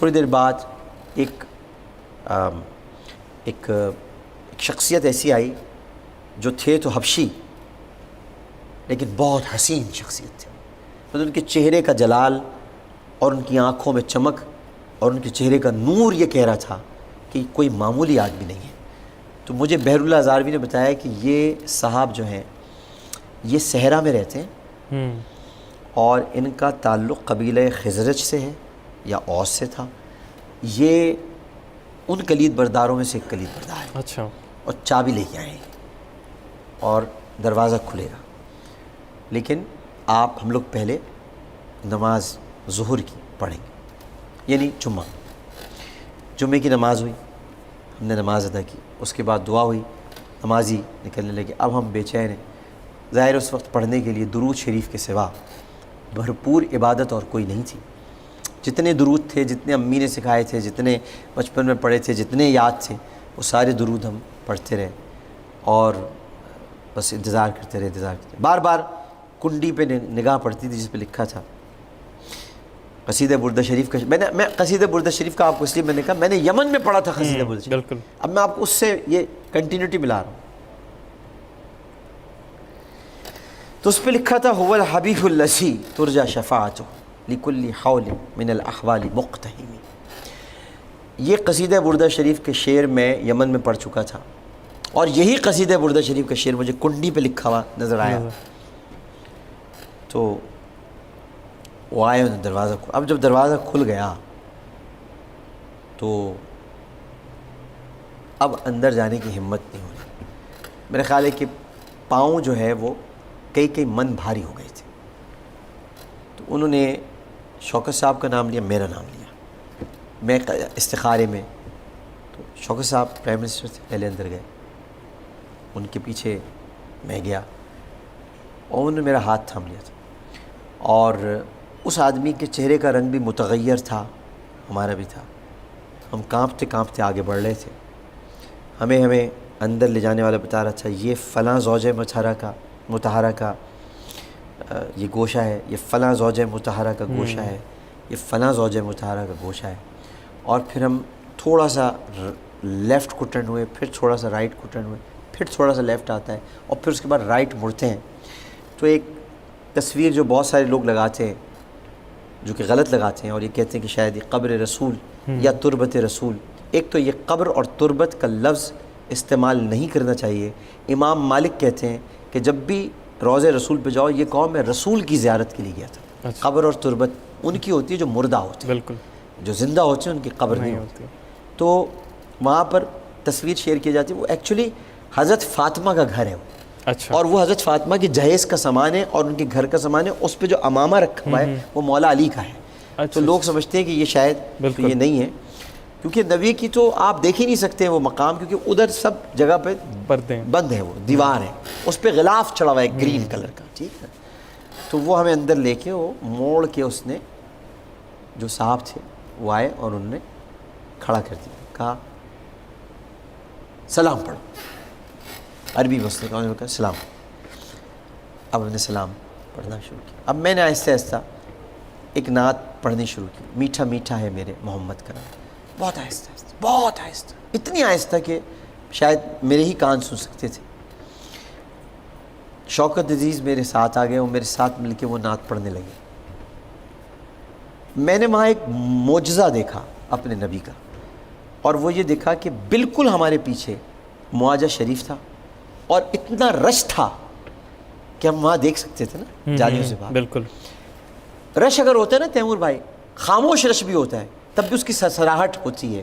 تھوڑی دیر بعد ایک شخصیت ایسی آئی جو تھے تو حبشی لیکن بہت حسین شخصیت تھے. مطلب ان کے چہرے کا جلال اور ان کی آنکھوں میں چمک اور ان کے چہرے کا نور یہ کہہ رہا تھا کہ کوئی معمولی آدمی نہیں ہے. تو مجھے بحر اللہ ہزاروی نے بتایا کہ یہ صاحب جو ہیں یہ صحرا میں رہتے ہیں اور ان کا تعلق قبیلہ خزرج سے ہے یا اوس سے تھا. یہ ان کلید برداروں میں سے ایک کلید بردار ہے. اچھا. اور چابی لے کے آئے ہیں اور دروازہ کھلے گا، لیکن ہم لوگ پہلے نماز ظہر کی پڑھیں گے، یعنی جمعے کی نماز ہوئی، ہم نے نماز ادا کی، اس کے بعد دعا ہوئی، نمازی نکلنے لگے. اب ہم بے چین ہیں. ظاہر اس وقت پڑھنے کے لیے درود شریف کے سوا بھرپور عبادت اور کوئی نہیں تھی. جتنے درود تھے، جتنے امی نے سکھائے تھے، جتنے بچپن میں پڑھے تھے، جتنے یاد تھے، وہ سارے درود ہم پڑھتے رہے اور بس انتظار کرتے رہے. بار بار کنڈی پہ نگاہ پڑتی تھی جس پہ لکھا تھا قصیدہ بردہ شریف کا. میں قصیدہ بردہ شریف کا آپ کو اس لیے میں نے کہا میں نے یمن میں پڑھا تھا قصیدہ بردہ شریف. بالکل. اب میں آپ کو اس سے یہ کنٹینیوٹی ملا رہا ہوں. تو اس پہ لکھا تھا هو الحبیب الذی ترجى شفاعته لكل حول من الاحوال مقتحم. یہ قصیدہ بردہ شریف کے شعر میں یمن میں پڑھ چکا تھا اور یہی قصیدہ بردہ شریف کا شعر مجھے کنڈی پہ لکھا ہوا نظر آیا. تو وہ آئے انہیں دروازہ کھول. اب جب دروازہ کھل گیا تو اب اندر جانے کی ہمت نہیں ہو رہی. میرا خیال ہے کہ پاؤں جو ہے وہ کئی من بھاری ہو گئے تھے. تو انہوں نے شوکت صاحب کا نام لیا، میرا نام لیا. میں استخارے میں، تو شوکت صاحب پرائم منسٹر تھے، پہلے اندر گئے، ان کے پیچھے میں گیا اور انہوں نے میرا ہاتھ تھام لیا تھا. اور اس آدمی کے چہرے کا رنگ بھی متغیر تھا، ہمارا بھی تھا. ہم کانپتے کانپتے آگے بڑھ رہے تھے. ہمیں اندر لے جانے والا بتا رہا تھا یہ فلاں زوجہ مطہرہ کا یہ گوشہ ہے، یہ فلاں زوجہ مطہرہ کا گوشہ ہے، یہ فلاں زوجہ مطہرہ کا گوشہ ہے. اور پھر ہم تھوڑا سا لیفٹ کو ٹرن ہوئے، پھر تھوڑا سا رائٹ کو ٹرن ہوئے، پھر تھوڑا سا لیفٹ آتا ہے اور پھر اس کے بعد رائٹ مڑتے ہیں. تو ایک تصویر جو بہت سارے لوگ لگاتے ہیں جو کہ غلط لگاتے ہیں اور یہ کہتے ہیں کہ شاید یہ قبر رسول یا تربت رسول. ایک تو یہ قبر اور تربت کا لفظ استعمال نہیں کرنا چاہیے. امام مالک کہتے ہیں کہ جب بھی روضہ رسول پہ جاؤ، یہ قوم میں رسول کی زیارت کے لیے گیا تھا. قبر اور تربت ان کی ہوتی ہے جو مردہ ہوتی ہے، بالکل، جو زندہ ہوتے ہیں ان کی قبر نہیں ہوتی. تو وہاں پر تصویر شیئر کی جاتی ہے. وہ ایکچولی حضرت فاطمہ کا گھر ہے وہ. اچھا. اور وہ حضرت فاطمہ کی جہیز کا سامان ہے اور ان کے گھر کا سامان ہے. اس پہ جو امامہ رکھا ہوا ہے وہ مولا علی کا ہے. تو لوگ سمجھتے ہیں کہ یہ شاید یہ نہیں ہے، کیونکہ نبی کی تو آپ دیکھ ہی نہیں سکتے وہ مقام، کیونکہ ادھر سب جگہ پہ بند ہے، وہ دیوار ہے، اس پہ غلاف چڑھا ہوا ہے گرین کلر کا. ٹھیک ہے. تو وہ ہمیں اندر لے کے وہ موڑ کے اس نے جو صاحب تھے وہ آئے اور انہوں نے کھڑا کر دیا، کہا سلام پڑھو. عربی مسئلے کا انہوں نے کہا سلام. اب ہم نے سلام پڑھنا شروع کیا. اب میں نے آہستہ آہستہ ایک نعت پڑھنی شروع کی، میٹھا میٹھا ہے میرے محمد کا نام. بہت آہستہ آہستہ، بہت آہستہ، اتنی آہستہ کہ شاید میرے ہی کان سن سکتے تھے. شوکت عزیز میرے ساتھ آ گئے، وہ میرے ساتھ مل کے وہ نعت پڑھنے لگے. میں نے وہاں ایک معجزہ دیکھا اپنے نبی کا، اور وہ یہ دیکھا کہ بالکل ہمارے پیچھے معاجہ شریف تھا اور اتنا رش تھا کہ ہم وہاں دیکھ سکتے تھے نا جالیوں سے باہر. بالکل. رش اگر ہوتا ہے نا تیمور بھائی، خاموش رش بھی ہوتا ہے، تب بھی اس کی سرسراہٹ ہوتی ہے.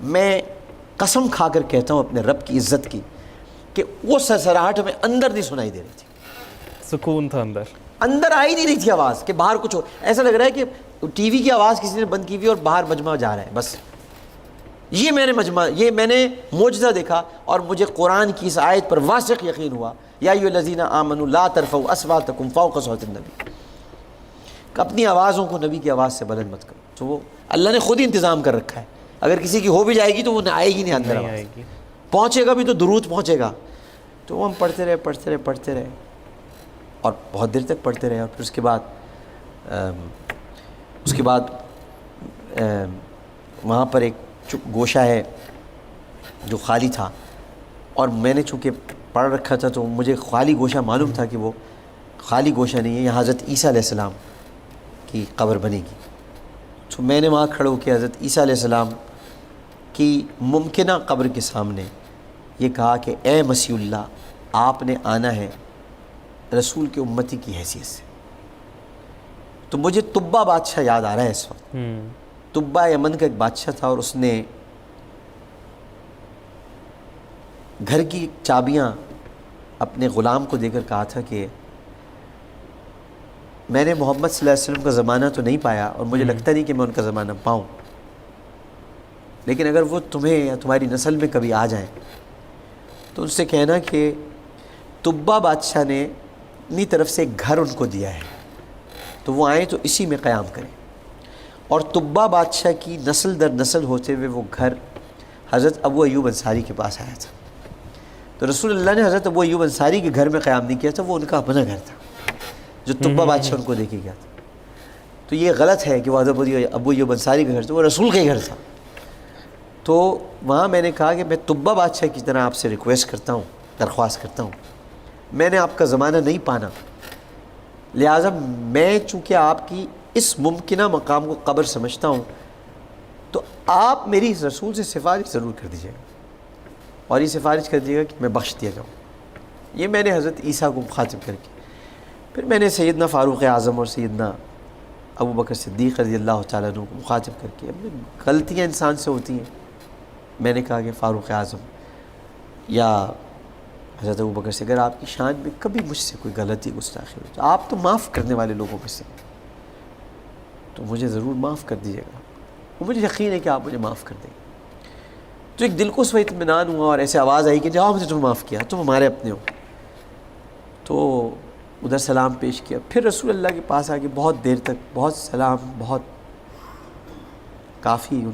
میں قسم کھا کر کہتا ہوں اپنے رب کی عزت کی کہ وہ سرسراہٹ ہمیں اندر نہیں سنائی دے رہی تھی. سکون تھا اندر آ ہی نہیں رہی تھی آواز کہ باہر کچھ ہو. ایسا لگ رہا ہے کہ ٹی وی کی آواز کسی نے بند کی ہوئی اور باہر مجمع جا رہا ہے. بس یہ میں نے معجزہ دیکھا اور مجھے قرآن کی اس آیت پر واثق یقین ہوا، یا ایھا الذین آمنوا لا ترفعوا اصواتکم فوق صوت النبی، کہ اپنی آوازوں کو نبی کی آواز سے بلند مت کرو. تو وہ اللہ نے خود ہی انتظام کر رکھا ہے. اگر کسی کی ہو بھی جائے گی تو وہ نہ آئے گی نہیں اندر آواز، پہنچے گا بھی تو درود پہنچے گا. تو وہ ہم پڑھتے رہے اور بہت دیر تک پڑھتے رہے. اور پھر اس کے بعد وہاں پر ایک گوشہ ہے جو خالی تھا، اور میں نے چونکہ پڑھ رکھا تھا تو مجھے خالی گوشہ معلوم تھا کہ وہ خالی گوشہ نہیں ہے، یہاں حضرت عیسیٰ علیہ السلام کی قبر بنے گی. تو میں نے وہاں کھڑے ہو کے حضرت عیسیٰ علیہ السلام کی ممکنہ قبر کے سامنے یہ کہا کہ اے مسیح اللہ، آپ نے آنا ہے رسول کے امتی کی حیثیت سے. تو مجھے تبا بادشاہ یاد آ رہا ہے اس وقت. تبا یمن کا ایک بادشاہ تھا، اور اس نے گھر کی چابیاں اپنے غلام کو دے کر کہا تھا کہ میں نے محمد صلی اللہ علیہ وسلم کا زمانہ تو نہیں پایا، اور مجھے لگتا نہیں کہ میں ان کا زمانہ پاؤں، لیکن اگر وہ تمہیں یا تمہاری نسل میں کبھی آ جائیں تو ان سے کہنا کہ تبا بادشاہ نے اپنی طرف سے ایک گھر ان کو دیا ہے، تو وہ آئیں تو اسی میں قیام کریں. اور تبا بادشاہ کی نسل در نسل ہوتے ہوئے وہ گھر حضرت ابو ایوب انصاری کے پاس آیا تھا. تو رسول اللہ نے حضرت ابو ایوب انصاری کے گھر میں قیام نہیں کیا تھا، وہ ان کا اپنا گھر تھا جو تبا بادشاہ ان کو دے کے گیا تھا. تو یہ غلط ہے کہ وہ حضرت ابو ایوب انصاری کا گھر تھا، وہ رسول کا ہی گھر تھا. تو وہاں میں نے کہا کہ میں تبا بادشاہ کی طرح آپ سے ریکویسٹ کرتا ہوں، درخواست کرتا ہوں، میں نے آپ کا زمانہ نہیں پانا، لہٰذا میں چونکہ آپ کی اس ممکنہ مقام کو قبر سمجھتا ہوں، تو آپ میری اس رسول سے سفارش ضرور کر دیجیے گا، اور یہ سفارش کر دیجیے گا کہ میں بخش دیا جاؤں. یہ میں نے حضرت عیسیٰ کو مخاطب کر کے، پھر میں نے سیدنا فاروق اعظم اور سیدنا ابو بکر صدیق رضی اللہ تعالیٰ عنہ کو مخاطب کر کے، غلطیاں انسان سے ہوتی ہیں، میں نے کہا کہ فاروق اعظم یا حضرت ابو بکر سے اگر آپ کی شان میں کبھی مجھ سے کوئی غلطی گستاخی ہو تو آپ تو معاف کرنے والے لوگوں میں سے، تو مجھے ضرور معاف کر دیجیے گا، اور مجھے یقین ہے کہ آپ مجھے معاف کر دیں گے. تو ایک دل کو اس وقت اطمینان ہوا، اور ایسے آواز آئی کہ جاؤ، مجھے تمہیں معاف کیا، تم ہمارے اپنے ہو. تو ادھر سلام پیش کیا، پھر رسول اللہ کے پاس آ کے بہت دیر تک بہت سلام، بہت کافی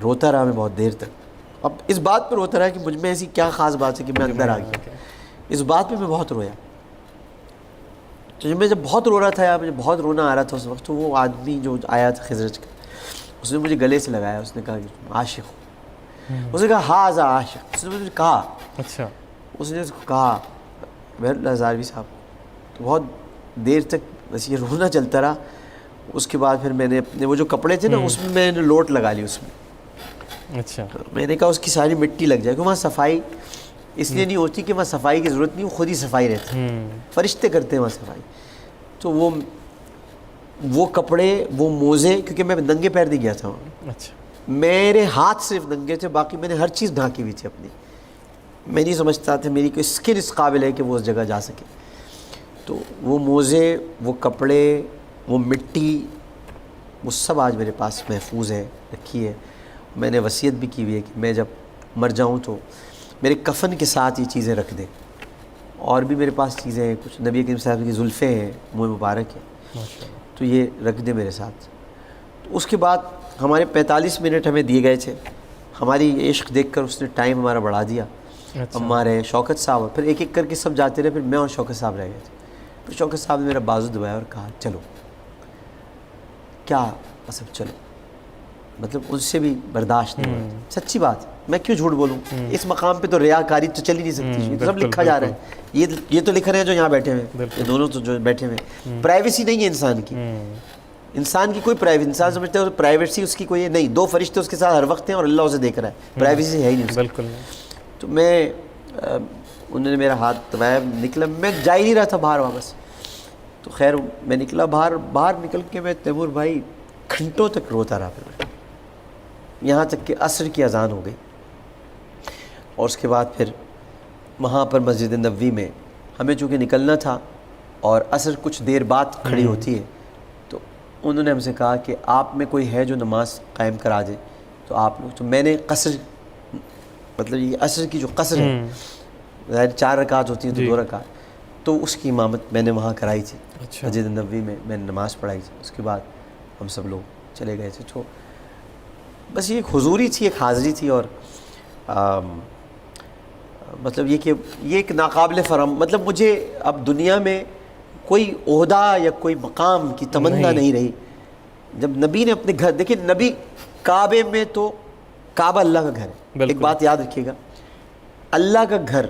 روتا رہا میں بہت دیر تک. اب اس بات پر روتا رہا کہ مجھ میں ایسی کیا خاص بات ہے کہ میں اندر آ گیا، اس بات پہ میں بہت رویا. تو میں جب بہت رو رہا تھا یا مجھے بہت رونا آ رہا تھا اس وقت، تو وہ آدمی جو آیا تھا خزرج کا، اس نے مجھے گلے سے لگایا، اس نے کہا کہ تم عاشق ہو. اس نے کہا ہاذا عاشق، اس نے مجھے کہا، اچھا اس نے اس کو کہا بہر ہزاروی صاحب. تو بہت دیر تک بس یہ رونا چلتا رہا. اس کے بعد پھر میں نے اپنے وہ جو کپڑے تھے نا اس میں نے لوٹ لگا لی اس میں. اچھا میں نے کہا اس کی ساری مٹی لگ جائے، کہ وہاں صفائی اس لیے نہیں ہوتی کہ وہاں صفائی کی ضرورت نہیں، وہ خود ہی صفائی رہتا ہے، فرشتے کرتے ہیں وہاں صفائی. تو وہ کپڑے، وہ موزے، کیونکہ میں ننگے پیر نہیں گیا تھا وہاں، اچھا میرے ہاتھ صرف ننگے تھے، باقی میں نے ہر چیز ڈھانکی ہوئی تھی اپنی. میں نہیں سمجھتا تھا میری کوئی اسکن اس قابل ہے کہ وہ اس جگہ جا سکے. تو وہ موزے، وہ کپڑے، وہ مٹی، وہ سب آج میرے پاس محفوظ ہے، رکھی ہے. میں نے وصیت بھی کی ہوئی ہے کہ میں جب مر جاؤں تو میرے کفن کے ساتھ یہ چیزیں رکھ دیں. اور بھی میرے پاس چیزیں ہیں، کچھ نبی کریم صاحب کی زلفیں ہیں، منہ مبارک ہے، تو یہ رکھ دیں میرے ساتھ. تو اس کے بعد ہمارے 45 منٹ ہمیں دیے گئے تھے. ہماری عشق دیکھ کر اس نے ٹائم ہمارا بڑھا دیا. ہمارے شوکت صاحب پھر ایک ایک کر کے سب جاتے رہے، پھر میں اور شوکت صاحب رہ گئے تھے. پھر شوکت صاحب نے میرا بازو دبایا اور کہا چلو. کیا مطلب چلو، مطلب ان سے بھی برداشت نہیں ہوا. سچی بات، میں کیوں جھوٹ بولوں؟ اس مقام پہ تو ریاکاری تو چل ہی نہیں سکتی. یہ سب لکھا جا رہا ہے، یہ تو لکھ رہے ہیں جو یہاں بیٹھے ہوئے، یہ دونوں تو جو بیٹھے ہوئے. پرائیویسی نہیں ہے انسان کی، انسان کی کوئی پرائیویسی، انسان سمجھتا ہے پرائیویسی اس کی کوئی نہیں. 2 فرشتے اس کے ساتھ ہر وقت ہیں اور اللہ اسے دیکھ رہا ہے، پرائیویسی ہے ہی نہیں. بالکل. تو انہوں نے میرا ہاتھ دبایا، نکلا، میں جا ہی نہیں رہا تھا باہر واپس. تو خیر میں نکلا باہر نکل کے میں تیمور بھائی گھنٹوں تک روتا رہا. پھر یہاں تک کہ عصر کی اذان ہو گئی. اور اس کے بعد پھر وہاں پر مسجد نبوی میں ہمیں چونکہ نکلنا تھا اور عصر کچھ دیر بعد کھڑی ہوتی ہے، تو انہوں نے ہم سے کہا کہ آپ میں کوئی ہے جو نماز قائم کرا دے. تو آپ لوگ، تو میں نے قصر، مطلب یہ عصر کی جو قصر ہے، ظاہر 4 رکعت ہوتی ہیں تو 2 رکعت، تو اس کی امامت میں نے وہاں کرائی تھی. مسجد نبوی میں میں نے نماز پڑھائی تھی. اس کے بعد ہم سب لوگ چلے گئے تھے. تو بس یہ ایک حضوری تھی، ایک حاضری تھی. اور مطلب یہ کہ یہ ایک ناقابل فرام، مطلب مجھے اب دنیا میں کوئی عہدہ یا کوئی مقام کی تمنا نہیں رہی. جب نبی نے اپنے گھر دیکھیں، نبی کعبے میں تو کعبہ اللہ کا گھر ہے. ایک بات یاد رکھیے گا، اللہ کا گھر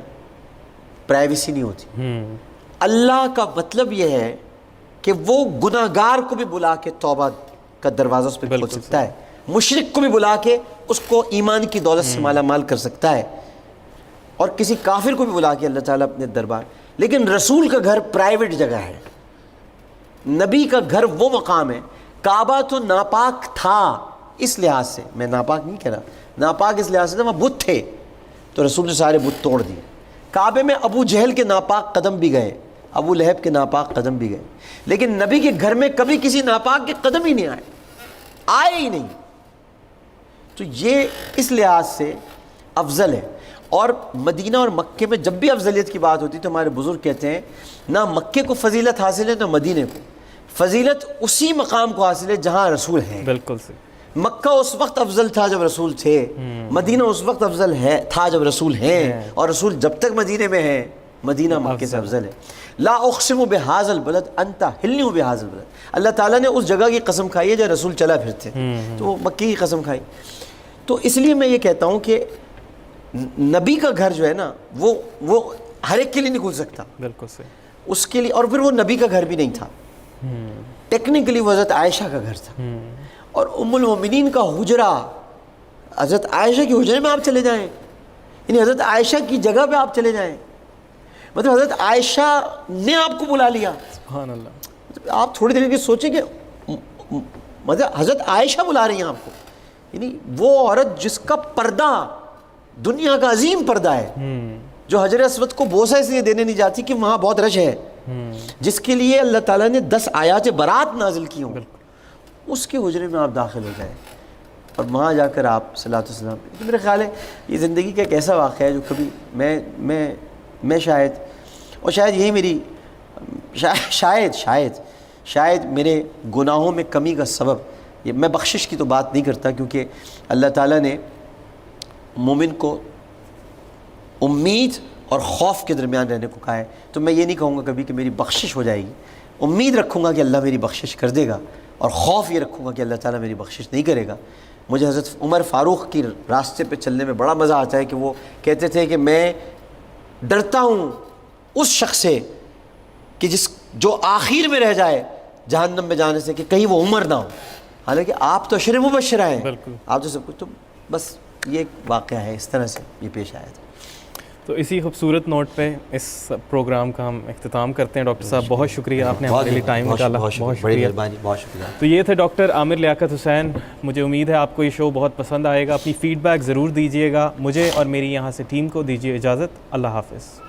پرائیویسی نہیں ہوتی. اللہ کا مطلب یہ ہے کہ وہ گناہگار کو بھی بلا کے توبہ کا دروازہ اس پہ کھول سکتا ہے، مشرک کو بھی بلا کے اس کو ایمان کی دولت سے مالا مال کر سکتا ہے، اور کسی کافر کو بھی بلا کے اللہ تعالیٰ اپنے دربار. لیکن رسول کا گھر پرائیویٹ جگہ ہے. نبی کا گھر وہ مقام ہے. کعبہ تو ناپاک تھا اس لحاظ سے، میں ناپاک نہیں کہہ رہا، ناپاک اس لحاظ سے وہاں بت تھے تو رسول نے سارے بت توڑ دیے. کعبے میں ابو جہل کے ناپاک قدم بھی گئے، ابو لہب کے ناپاک قدم بھی گئے، لیکن نبی کے گھر میں کبھی کسی ناپاک کے قدم ہی نہیں آئے ہی نہیں. تو یہ اس لحاظ سے افضل ہے. اور مدینہ اور مکے میں جب بھی افضلیت کی بات ہوتی تو ہمارے بزرگ کہتے ہیں نہ مکے کو فضیلت حاصل ہے نہ مدینے کو. فضیلت اسی مقام کو حاصل ہے جہاں رسول ہیں. بالکل صحیح. مکہ اس وقت افضل تھا جب رسول تھے، مدینہ اس وقت افضل تھا جب رسول ہیں، اور رسول جب تک مدینے میں ہیں مدینہ مکے سے افضل ہے. لا اقسم بہذا البلد انت حل بہذا البلد. اللہ تعالیٰ نے اس جگہ کی قسم کھائی ہے جہاں رسول چلا پھرتے، تو وہ مکے کی قسم کھائی. تو اس لیے میں یہ کہتا ہوں کہ نبی کا گھر جو ہے نا وہ ہر ایک کے لیے نہیں کھل سکتا. بالکل صحیح. اس کے لیے، اور پھر وہ نبی کا گھر بھی نہیں تھا، ٹیکنیکلی وہ حضرت عائشہ کا گھر تھا. اور ام المومنین کا حجرہ، حضرت عائشہ کے حجرے میں آپ چلے جائیں، یعنی حضرت عائشہ کی جگہ پہ آپ چلے جائیں، مطلب حضرت عائشہ نے آپ کو بلا لیا. سبحان اللہ. مطلب آپ تھوڑی دیر کے سوچیں کہ مطلب حضرت عائشہ بلا رہی ہیں آپ کو، یعنی وہ عورت جس کا پردہ دنیا کا عظیم پردہ ہے، جو حجر اسود کو بوسہ اس لیے دینے نہیں جاتی کہ وہاں بہت رش ہے، جس کے لیے اللہ تعالیٰ نے 10 آیات برات نازل کی ہوں، اس کے حجرے میں آپ داخل ہو جائیں اور وہاں جا کر آپ صلاۃ والسلام. میرا خیال ہے یہ زندگی کا ایک ایسا واقعہ ہے جو کبھی میں شاید یہی میری شاید میرے گناہوں میں کمی کا سبب، میں بخشش کی تو بات نہیں کرتا کیونکہ اللہ تعالیٰ نے مومن کو امید اور خوف کے درمیان رہنے کو کہا ہے. تو میں یہ نہیں کہوں گا کبھی کہ میری بخشش ہو جائے گی، امید رکھوں گا کہ اللہ میری بخشش کر دے گا، اور خوف یہ رکھوں گا کہ اللہ تعالیٰ میری بخشش نہیں کرے گا. مجھے حضرت عمر فاروق کی راستے پہ چلنے میں بڑا مزہ آتا ہے کہ وہ کہتے تھے کہ میں ڈرتا ہوں اس شخص سے کہ جو آخر میں رہ جائے جہنم میں جانے سے، کہ کہیں وہ عمر نہ ہو. حالانکہ آپ تو اشر مبشرہ ہیں، آپ تو سب کچھ. تو بس یہ ایک واقعہ ہے، اس طرح سے یہ پیش آیا تھا. تو اسی خوبصورت نوٹ پہ اس پروگرام کا ہم اختتام کرتے ہیں. ڈاکٹر صاحب بہت شکریہ، آپ نے ہمارے لیے ٹائم نکالا، بہت شکریہ. بہت شکریہ. تو یہ تھے ڈاکٹر عامر لیاقت حسین. مجھے امید ہے آپ کو یہ شو بہت پسند آئے گا. اپنی فیڈ بیک ضرور دیجیے گا. مجھے اور میری یہاں سے ٹیم کو دیجیے اجازت. اللہ حافظ.